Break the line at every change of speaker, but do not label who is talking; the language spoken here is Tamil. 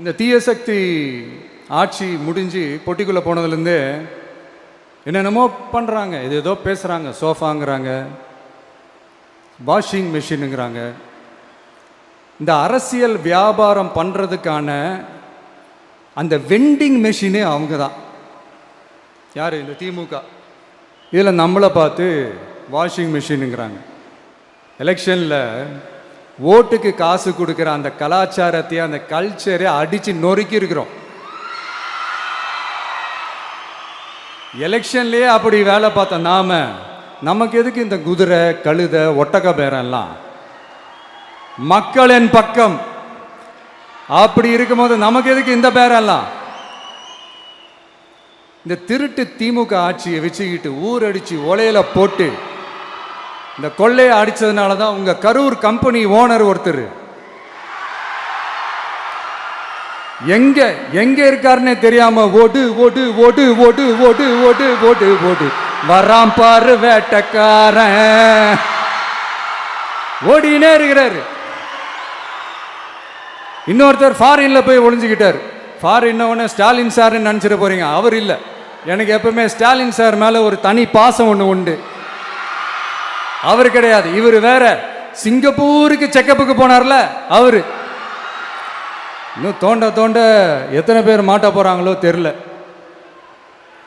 இந்த தீய சக்தி ஆட்சி முடிஞ்சு பொட்டிக்குள்ளே போனதுலேருந்து என்னென்னமோ பண்ணுறாங்க, இது ஏதோ பேசுகிறாங்க, சோஃபாங்கிறாங்க, வாஷிங் மிஷினுங்கிறாங்க. இந்த அரசியல் வியாபாரம் பண்ணுறதுக்கான அந்த வெண்டிங் மெஷினே அவங்க தான். யார்? இந்த திமுக. இதில் நம்மளை பார்த்து வாஷிங் மிஷினுங்கிறாங்க. எலெக்ஷனில் ஓட்டுக்கு காசு கொடுக்குற அந்த கலாச்சாரத்தையே, அந்த கல்ச்சரை அடித்து நொறுக்கி இருக்கிறோம். எலெக்ஷன்லேயே அப்படி வேலை பார்த்தோம். நமக்கு எதுக்கு இந்த குதிரை, கழுதை, ஒட்டக பேரெல்லாம்? மக்களின் பக்கம் அப்படி இருக்கும்போது நமக்கு எதுக்கு இந்த பேரெல்லாம்? இந்த திருட்டு திமுக ஆட்சியை வச்சுக்கிட்டு ஊரடிச்சு ஒலையில போட்டு இந்த கொள்ளையை அடிச்சதுனால தான் உங்க கரூர் கம்பெனி ஓனர் ஒருத்தர் எங்க எங்க இருக்காருன்னே தெரியாம ஓடு ஓடு ஓடு ஓடு ஓடு ஓடு ஓடு ஓடு வராம் பாரு வேட்டக்காரன் ஓடினே இருக்கிறாரு. இன்னொருத்தர் ஃபாரின்ல போய் ஒளிஞ்சுக்கிட்டார். ஃபாரின் ஸ்டாலின் சார்ன்னு நினைச்சிட போறீங்க. அவர் இல்லை. எனக்கு எப்பவுமே ஸ்டாலின் சார் மேல ஒரு தனி பாசம் ஒன்று உண்டு. அவர் கிடையாது, இவர் வேற. சிங்கப்பூருக்கு செக்கப்புக்கு போனார்ல அவரு. இன்னும் தோண்ட தோண்ட எத்தனை பேர் மாட்ட போறாங்களோ தெரியல.